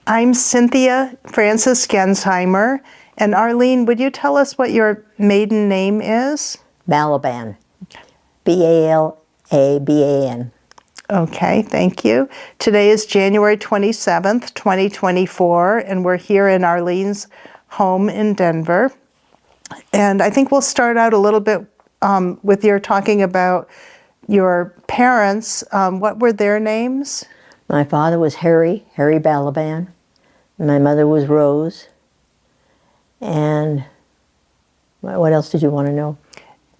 I'm Cynthia Francis Gensheimer. And Arlene, would you tell us what your maiden name is? Balaban. B-A-L-A-B-A-N. Okay, thank you. Today is January 27th, 2024, and we're here in Arlene's home in Denver. And I think we'll start out a little bit with your talking about your parents. What were their names? My father was Harry Balaban. My mother was Rose. And what else did you want to know?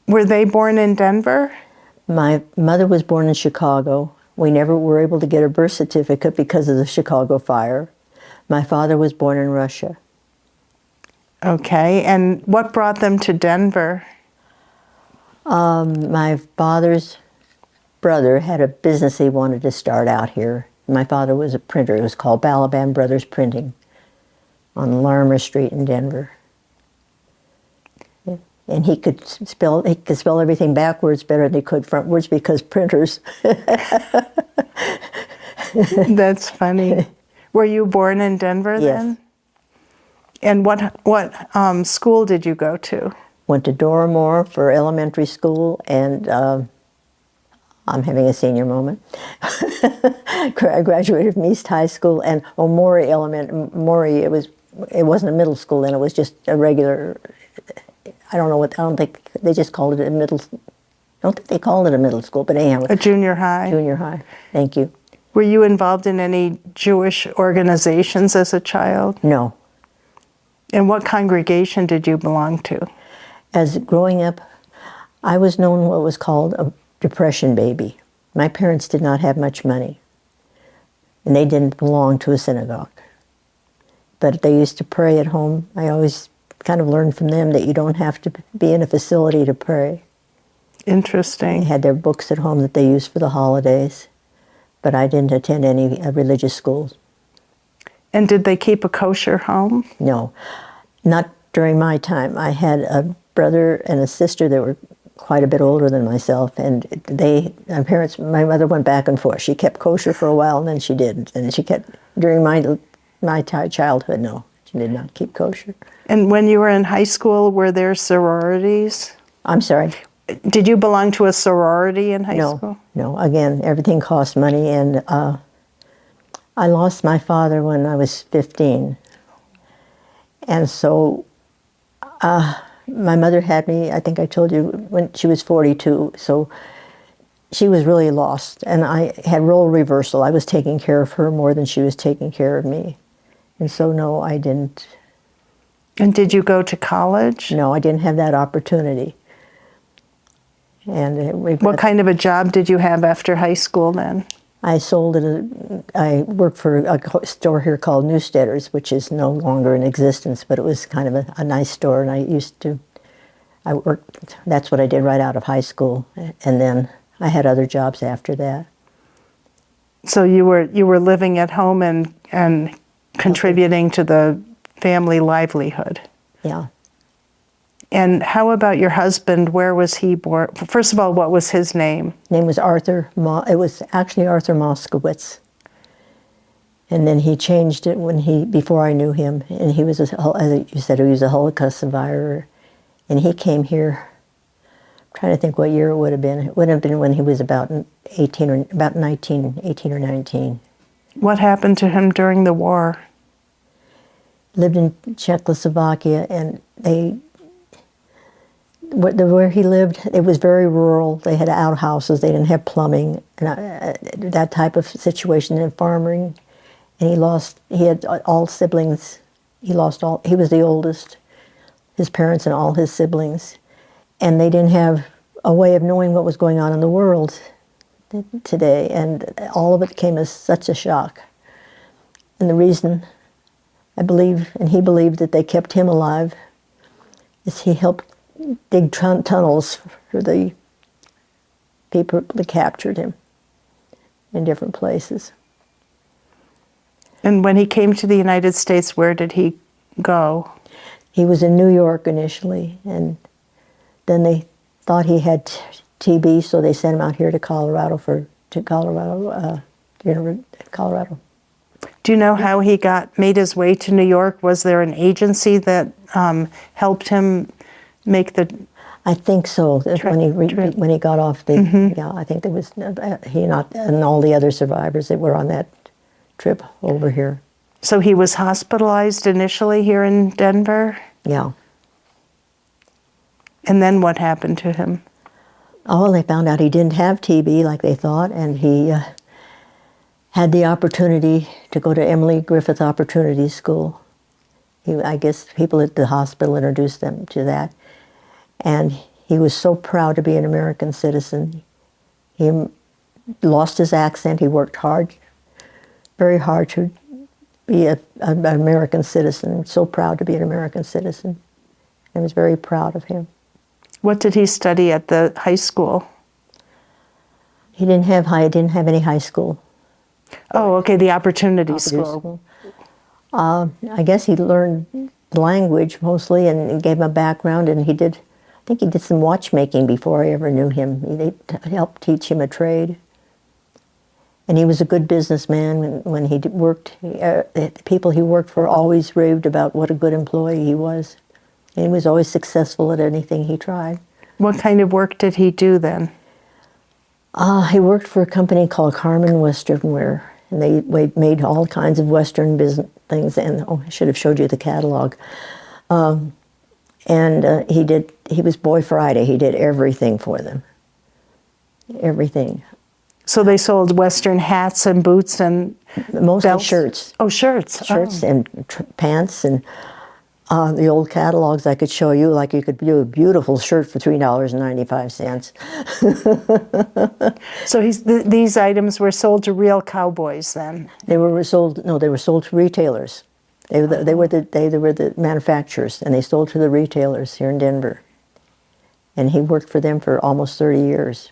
Were they born in Denver? My mother was born in Chicago. We never were able to get a birth certificate because of the Chicago fire. My father was born in Russia. Okay, and what brought them to Denver? My father's brother had a business he wanted to start out here. My father was a printer. It was called Balaban Brothers Printing on Larimer Street in Denver. And he could spell everything backwards better than he could frontwards because printers. That's funny. Were you born in Denver then? Yes. And what school did you go to? Went to Doramore for elementary school, and I'm having a senior moment. I graduated from East High School and Maury Maury, it wasn't a middle school then, it was just a regular, I don't think, they just called it a middle, I don't think they called it a middle school, but anyhow. A junior high? Junior high, thank you. Were you involved in any Jewish organizations as a child? No. And what congregation did you belong to? As growing up, I was known what was called a depression baby. My parents did not have much money, and they didn't belong to a synagogue. But they used to pray at home. I always kind of learned from them that you don't have to be in a facility to pray. Interesting. They had their books at home that they used for the holidays, but I didn't attend any religious schools. And did they keep a kosher home? No, not during my time. I had a brother and a sister that were quite a bit older than myself, and my mother went back and forth. She kept kosher for a while, and then she didn't. And she kept, during my childhood, no, she did not keep kosher. And when you were in high school, were there sororities? I'm sorry? Did you belong to a sorority in high school? No. Again, everything cost money, and I lost my father when I was 15. And so my mother had me, I think I told you, when she was 42, so she was really lost. And I had role reversal. I was taking care of her more than she was taking care of me. And so, no, I didn't. And did you go to college? No, I didn't have that opportunity. And what kind of a job did you have after high school then? I worked for a store here called Newsteaders, which is no longer in existence, but it was kind of a nice store, and that's what I did right out of high school, and then I had other jobs after that. So you were living at home and contributing to the family livelihood. Yeah. And how about your husband? Where was he born? First of all, what was his name? Name was Arthur. It was actually Arthur Moskowitz. And then he changed it before I knew him. And he was, as you said, he was a Holocaust survivor. And he came here, I'm trying to think what year it would have been. It would have been when he was about 18 or 19. What happened to him during the war? Lived in Czechoslovakia, and where he lived, it was very rural. They had outhouses. They didn't have plumbing, and that type of situation in farming. And he had all siblings. He was the oldest, his parents and all his siblings. And they didn't have a way of knowing what was going on in the world today. And all of it came as such a shock. And the reason I believe, and he believed, that they kept him alive is he helped dig tunnels for the people that captured him in different places. And when he came to the United States, where did he go? He was in New York initially, and then they thought he had TB, so they sent him out here to Colorado. Do you know how he made his way to New York? Was there an agency that helped him make the? I think so. Trip. When he got off, yeah, I think there was he not and all the other survivors that were on that trip over here. So he was hospitalized initially here in Denver? Yeah. And then what happened to him? Oh, they found out he didn't have TB like they thought, and he had the opportunity to go to Emily Griffith Opportunity School. I guess people at the hospital introduced them to that. And he was so proud to be an American citizen. He lost his accent. He worked hard, very hard to be an American citizen. So proud to be an American citizen. I was very proud of him. What did he study at the high school? He didn't have any high school. Oh, okay, the Opportunity School. I guess he learned the language mostly, and it gave him a background, and I think he did some watchmaking before I ever knew him. They helped teach him a trade. And he was a good businessman when he worked. The people he worked for always raved about what a good employee he was. And he was always successful at anything he tried. What kind of work did he do then? He worked for a company called Carmen Western Wear, and they made all kinds of Western business things. And I should have showed you the catalog. He was Boy Friday. He did everything for them. Everything. So they sold Western hats and boots and mostly belts? Shirts. Oh, shirts. Shirts and pants and the old catalogs I could show you. Like you could do a beautiful shirt for $3.95. So these items were sold to real cowboys then? They were sold to retailers. They were the manufacturers, and they sold to the retailers here in Denver. And he worked for them for almost 30 years.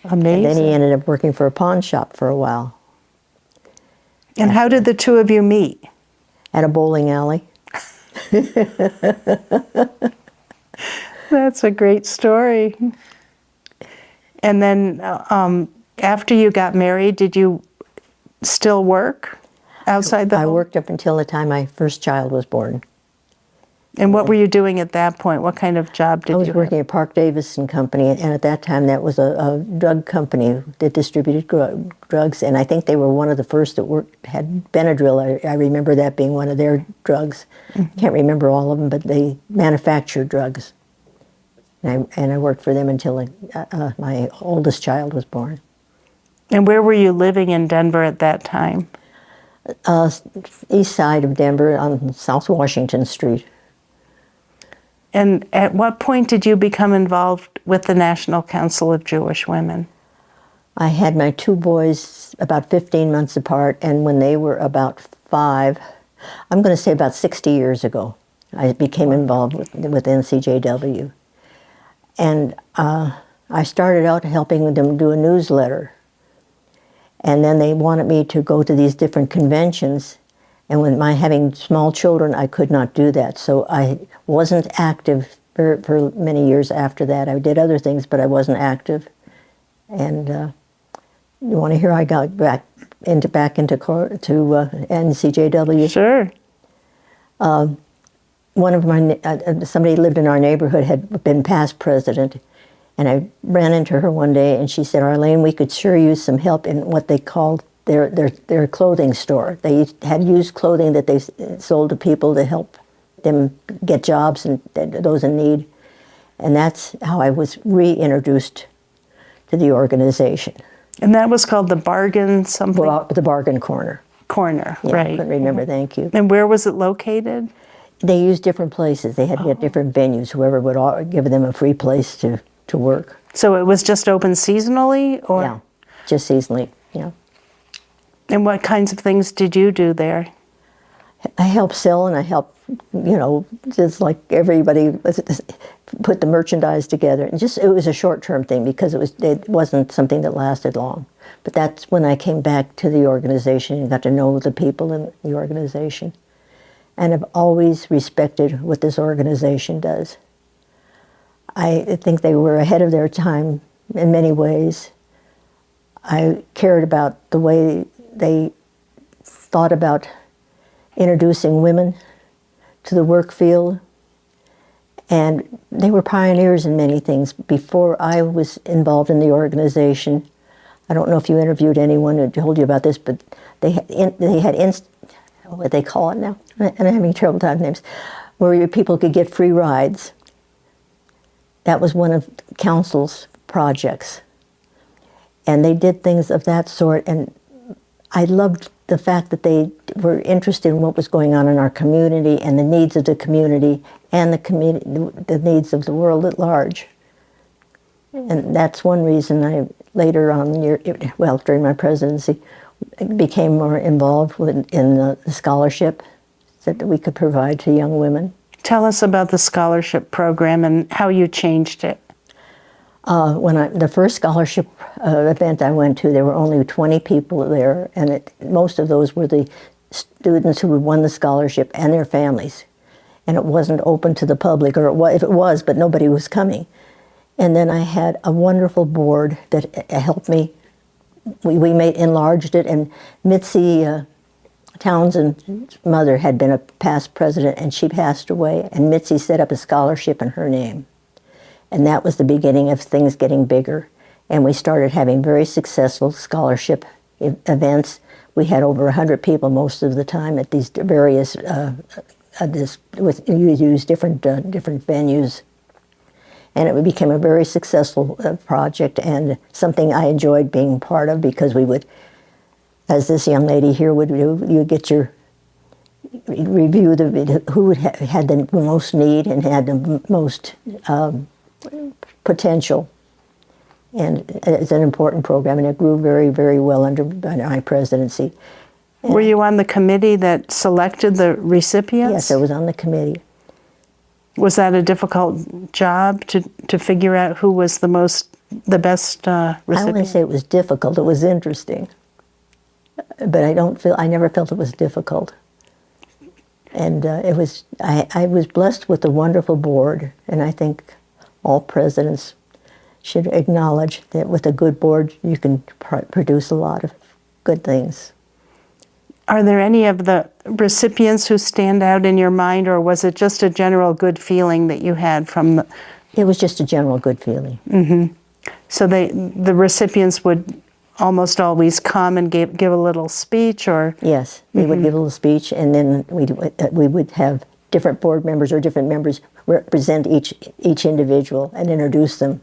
Amazing. And then he ended up working for a pawn shop for a while. And how did the two of you meet? At a bowling alley. That's a great story. And then after you got married, did you still work outside the home? I worked up until the time my first child was born. And what were you doing at that point? What kind of job did you have? I was working at Park Davis and Company, and at that time that was a drug company that distributed drugs, and I think they were one of the first that had Benadryl. I remember that being one of their drugs. Mm-hmm. Can't remember all of them, but they manufactured drugs. And I worked for them until my oldest child was born. And where were you living in Denver at that time? East side of Denver on South Washington Street. And at what point did you become involved with the National Council of Jewish Women? I had my two boys about 15 months apart, and when they were about 5, I'm going to say about 60 years ago, I became involved with NCJW. And I started out helping them do a newsletter. And then they wanted me to go to these different conventions. And with my having small children, I could not do that. So I wasn't active for many years after that. I did other things, but I wasn't active. And you want to hear I got back into NCJW? Sure. One of my somebody lived in our neighborhood had been past president, and I ran into her one day, and she said, "Arlene, we could sure use some help in what they called their clothing store. They had used clothing that they sold to people to help them get jobs and those in need." And that's how I was reintroduced to the organization. And that was called the Bargain something? Well, the Bargain Corner. Corner, Yeah, right. I couldn't remember, thank you. And where was it located? They used different places. They had to get different venues. Whoever would give them a free place to work. So it was just open seasonally? Or? Yeah, just seasonally, yeah. And what kinds of things did you do there? I helped sell, and I helped, just like everybody, put the merchandise together. And it was a short-term thing because it wasn't something that lasted long. But that's when I came back to the organization and got to know the people in the organization. And I've always respected what this organization does. I think they were ahead of their time in many ways. I cared about the way they thought about introducing women to the work field, and they were pioneers in many things. Before I was involved in the organization, I don't know if you interviewed anyone who told you about this, but they had what they call it now, and I'm having trouble with names, where people could get free rides. That was one of the council's projects. And they did things of that sort, and I loved the fact that they were interested in what was going on in our community and the needs of the community and the needs of the world at large. And that's one reason I later on, during my presidency, became more involved in the scholarship that we could provide to young women. Tell us about the scholarship program and how you changed it. The first scholarship event I went to, there were only 20 people there, and most of those were the students who had won the scholarship and their families. And it wasn't open to the public, or if it was, but nobody was coming. And then I had a wonderful board that helped me. We enlarged it, and Mitzi Townsend's mother had been a past president, and she passed away, and Mitzi set up a scholarship in her name. And that was the beginning of things getting bigger. And we started having very successful scholarship events. We had over 100 people most of the time at these various, you use different venues. And it became a very successful project, and something I enjoyed being part of, because we would, as this young lady here would do, you would get your review who had the most need and had the most potential. And it's an important program, and it grew very, very well under my presidency. Were you on the committee that selected the recipients? Yes, I was on the committee. Was that a difficult job to figure out who was the best recipient? I wouldn't say it was difficult. It was interesting, but I never felt it was difficult. And I was blessed with a wonderful board, and I think all presidents should acknowledge that with a good board, you can produce a lot of good things. Are there any of the recipients who stand out in your mind, or was it just a general good feeling that you had from the... It was just a general good feeling. Mm-hmm. So the recipients would almost always come and give a little speech, or... Yes, they would give a little speech, and then we would have different board members or different members represent each individual and introduce them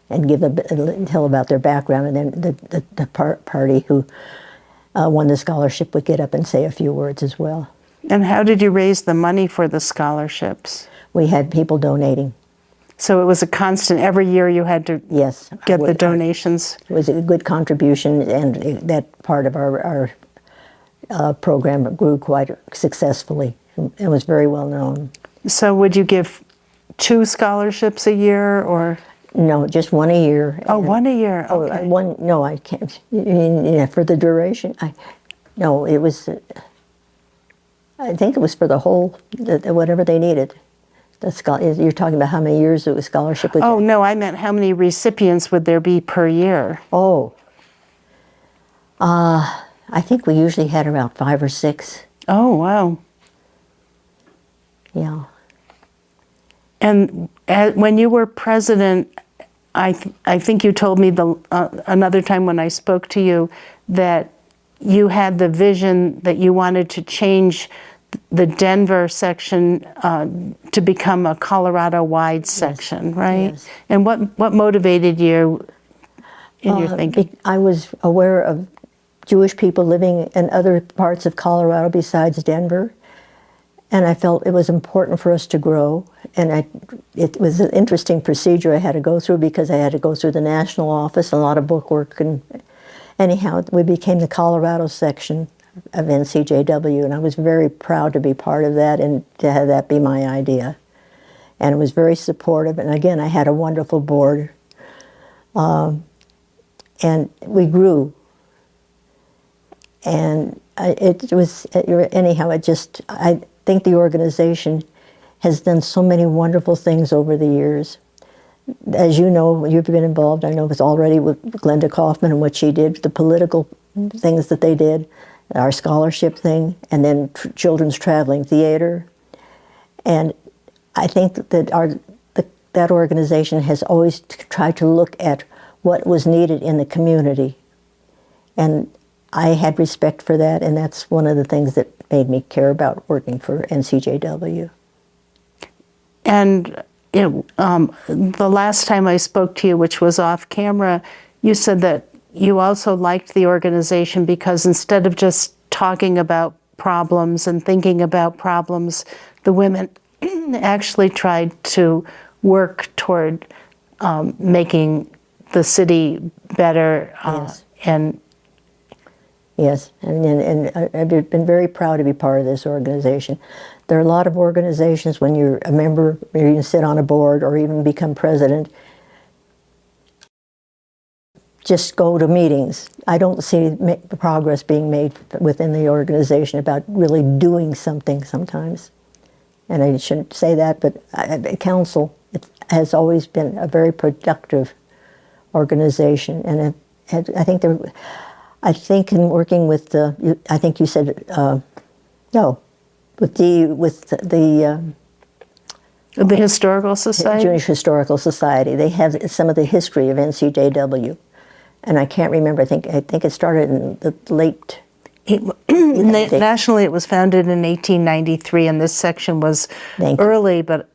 and tell about their background, and then the party who won the scholarship would get up and say a few words as well. And how did you raise the money for the scholarships? We had people donating. So it was a constant, every year you had to get the donations? It was a good contribution, and that part of our program grew quite successfully and was very well known. So would you give 2 scholarships a year, or? No, just one a year. Oh, one a year, okay. No, I can't. For the duration? No, it was, I think it was for the whole, whatever they needed. You're talking about how many years the scholarship would take? Oh, no, I meant how many recipients would there be per year? Oh. I think we usually had about 5 or 6. Oh, wow. Yeah. And when you were president, I think you told me another time when I spoke to you that you had the vision that you wanted to change the Denver section to become a Colorado-wide section, right? Yes. And what motivated you in your thinking? I was aware of Jewish people living in other parts of Colorado besides Denver, and I felt it was important for us to grow. And it was an interesting procedure I had to go through, because I had to go through the national office, a lot of book work, and anyhow, we became the Colorado section of NCJW, and I was very proud to be part of that and to have that be my idea. And it was very supportive, and again, I had a wonderful board. And we grew. And I think the organization has done so many wonderful things over the years. As you know, you've been involved, I know, with already with Glenda Kaufman and what she did, the political things that they did, our scholarship thing, and then children's traveling theater. And I think that that organization has always tried to look at what was needed in the community. And I had respect for that, and that's one of the things that made me care about working for NCJW. And the last time I spoke to you, which was off camera, you said that you also liked the organization because instead of just talking about problems and thinking about problems, the women actually tried to work toward making the city better. Yes. And Yes, and I've been very proud to be part of this organization. There are a lot of organizations when you're a member, or you sit on a board, or even become president, just go to meetings. I don't see progress being made within the organization about really doing something sometimes. And I shouldn't say that, but council has always been a very productive organization. And I think in working with the, I think you said, no, with the Historical Society? Jewish Historical Society. They have some of the history of NCJW. And I can't remember, I think it started in the late... Nationally, it was founded in 1893, and this section was early, but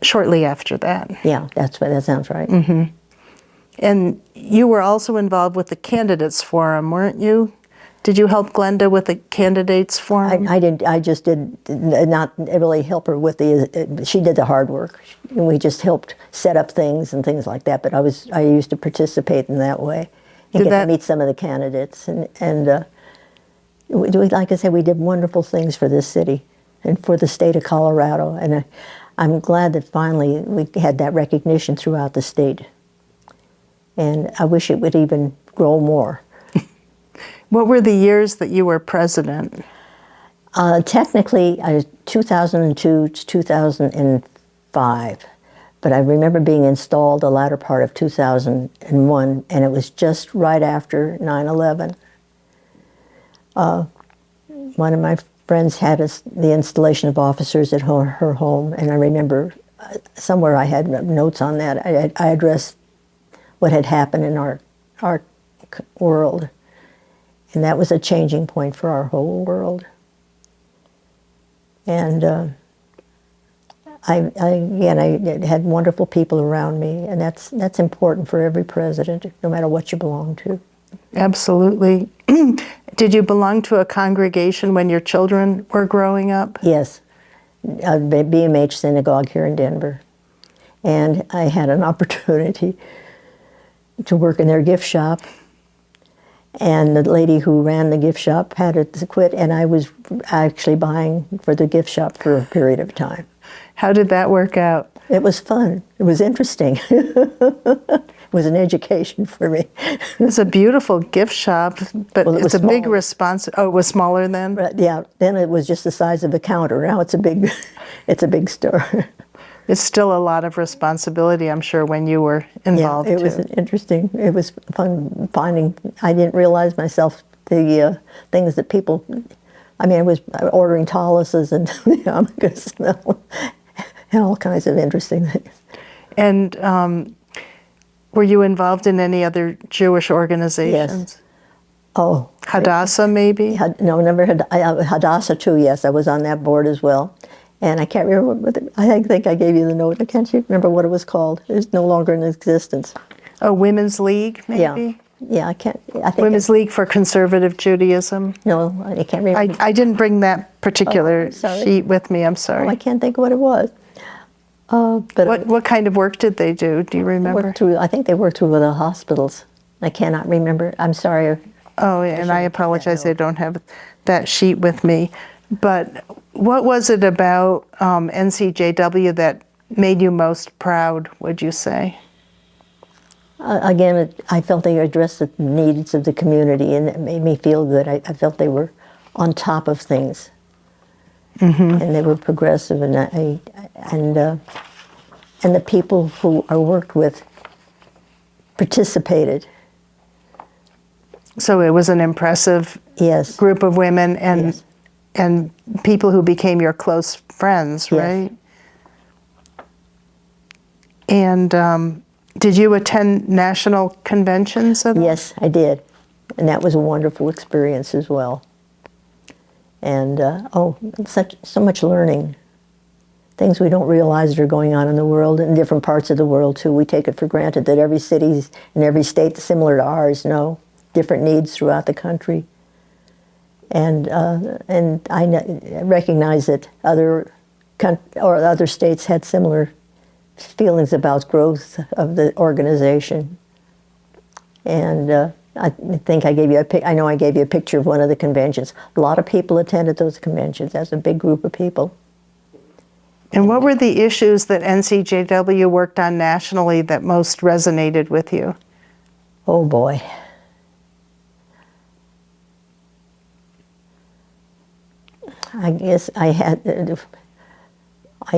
shortly after that. Yeah, that sounds right. Mm-hmm. And you were also involved with the Candidates Forum, weren't you? Did you help Glenda with the Candidates Forum? I did. I just did not really help her with she did the hard work. And we just helped set up things and things like that. But I used to participate in that way and get to meet some of the candidates. And like I said, we did wonderful things for this city and for the state of Colorado. And I'm glad that finally we had that recognition throughout the state. And I wish it would even grow more. What were the years that you were president? Technically, 2002 to 2005. But I remember being installed the latter part of 2001, and it was just right after 9/11. One of my friends had the installation of officers at her home, and I remember somewhere I had notes on that. I addressed what had happened in our world. And that was a changing point for our whole world. And I had wonderful people around me, and that's important for every president, no matter what you belong to. Absolutely. Did you belong to a congregation when your children were growing up? Yes, BMH Synagogue here in Denver. And I had an opportunity to work in their gift shop. And the lady who ran the gift shop had to quit, and I was actually buying for the gift shop for a period of time. How did that work out? It was fun. It was interesting. It was an education for me. It's a beautiful gift shop, but Well, it's a big responsibility. Oh, it was smaller then? But yeah, then it was just the size of a counter. Now it's a big store. It's still a lot of responsibility, I'm sure, when you were involved. Yeah, it was interesting. It was fun finding. I didn't realize myself the things that people. I mean, I was ordering taluses and yarmulkes smell and all kinds of interesting things. And were you involved in any other Jewish organizations? Yes. Oh, Hadassah, maybe? No, never had. Hadassah too. Yes, I was on that board as well. And I can't remember what I think I gave you the note. I can't remember what it was called. It's no longer in existence. Oh, Women's League, maybe? Yeah, I can't. I think Women's League for Conservative Judaism. No, I can't remember. I didn't bring that particular sheet with me. I'm sorry. I can't think of what it was. But what kind of work did they do? Do you remember? I think they worked through the hospitals. I cannot remember. I'm sorry. Oh, yeah, and I apologize. I don't have that sheet with me. But what was it about NCJW that made you most proud, would you say? Again, I felt they addressed the needs of the community, and it made me feel good. I felt they were on top of things, and they were progressive, and the people who I worked with participated. So it was an impressive Yes. group of women and Yes. and people who became your close friends, Yes. right? And did you attend national conventions at all? Yes, I did. And that was a wonderful experience as well. And so much learning. Things we don't realize that are going on in the world, in different parts of the world too. We take it for granted that every city and every state is similar to ours. No, different needs throughout the country. And I recognize that other states had similar feelings about growth of the organization. And I think I gave you I know I gave you a picture of one of the conventions. A lot of people attended those conventions. That's a big group of people. And what were the issues that NCJW worked on nationally that most resonated with you? Oh boy. I guess I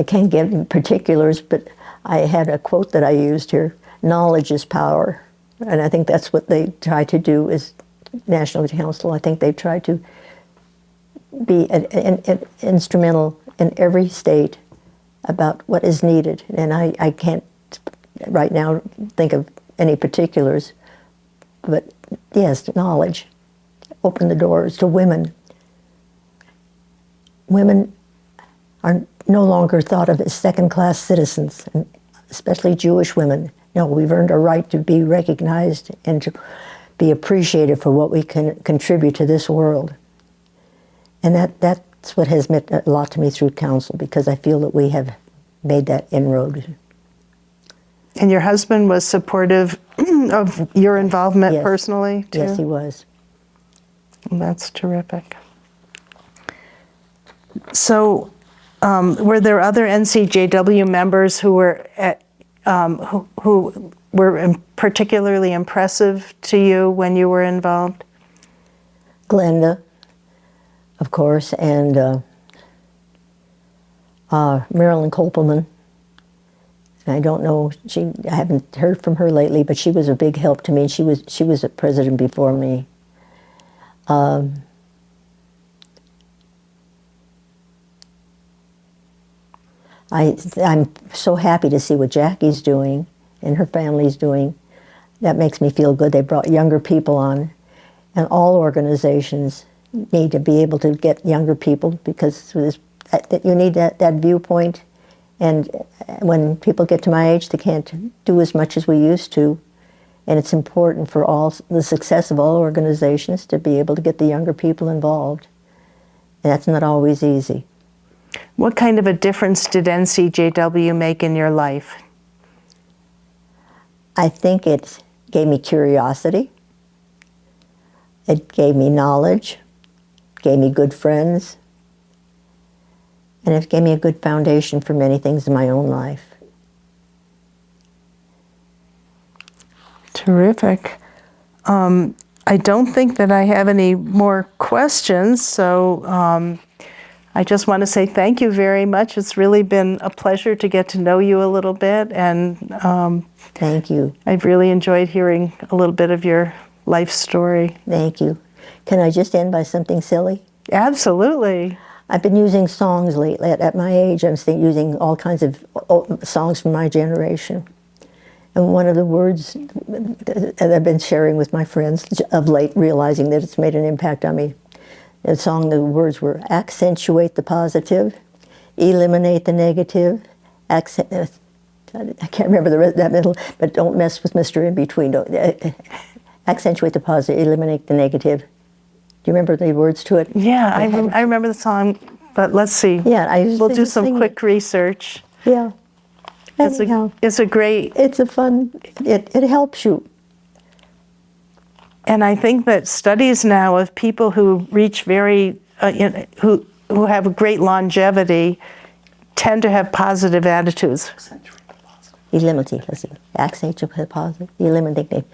can't give particulars, but I had a quote that I used here: knowledge is power. And I think that's what they try to do is National Council. I think they try to be instrumental in every state about what is needed. And I can't right now think of any particulars, but yes, knowledge. Open the doors to women. Women are no longer thought of as second-class citizens, and especially Jewish women. No, we've earned a right to be recognized and to be appreciated for what we can contribute to this world. And that's what has meant a lot to me through council, because I feel that we have made that inroad. And your husband was supportive of your involvement Yes. personally, too? Yes, he was. That's terrific. So, were there other NCJW members who were who were particularly impressive to you when you were involved? Glenda, of course, and Marilyn Kopelman. I don't know, I haven't heard from her lately, but she was a big help to me. She was a president before me. I'm so happy to see what Jackie's doing and her family's doing. That makes me feel good. They brought younger people on, and all organizations need to be able to get younger people, because you need that viewpoint. And when people get to my age, they can't do as much as we used to. And it's important for the success of all organizations to be able to get the younger people involved. And that's not always easy. What kind of a difference did NCJW make in your life? I think it gave me curiosity. It gave me knowledge, gave me good friends, and it gave me a good foundation for many things in my own life. Terrific. I don't think that I have any more questions, so I just want to say thank you very much. It's really been a pleasure to get to know you a little bit, and thank you. I've really enjoyed hearing a little bit of your life story. Thank you. Can I just end by something silly? Absolutely. I've been using songs lately. At my age, I'm using all kinds of songs from my generation. And one of the words that I've been sharing with my friends of late, realizing that it's made an impact on me, the words were: accentuate the positive, eliminate the negative, I can't remember the rest, that middle, but don't mess with Mr. In Between. Accentuate the positive, eliminate the negative. Do you remember the words to it? Yeah, I remember the song, but let's see. Yeah, we'll do some quick research. Yeah. It's a great... It's a fun, it helps you. And I think that studies now of people who reach who have a great longevity tend to have positive attitudes. Eliminate, let's see, accentuate the positive, eliminate the...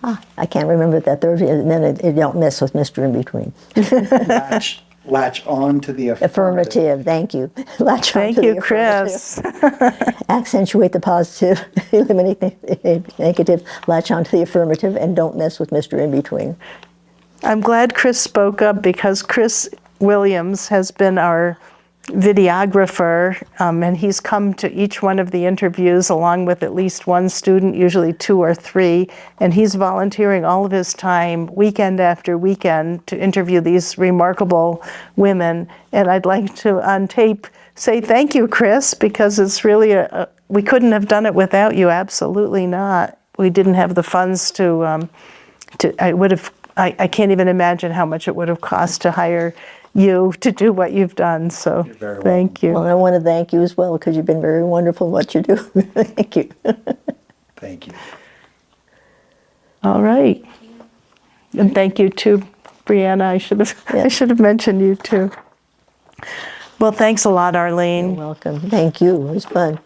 I can't remember that third, and then it don't mess with Mr. In Between. latch on to the affirmative. Affirmative, thank you. Latch on Thank to you, the Chris. Accentuate the positive, eliminate the negative, latch on to the affirmative, and don't mess with Mr. In Between. I'm glad Chris spoke up because Chris Williams has been our videographer, and he's come to each one of the interviews along with at least one student, usually 2 or 3, and he's volunteering all of his time weekend after weekend to interview these remarkable women. And I'd like to, on tape, say thank you, Chris, because it's really we couldn't have done it without you, absolutely not. We didn't have the funds I can't even imagine how much it would have cost to hire you to do what you've done. So very thank you. Well, I want to thank you as well because you've been very wonderful in what you do. Thank you. Thank you. All right. And thank you too, Brianna. I should have mentioned you too. Well, thanks a lot, Arlene. You're welcome. Thank you. It was fun.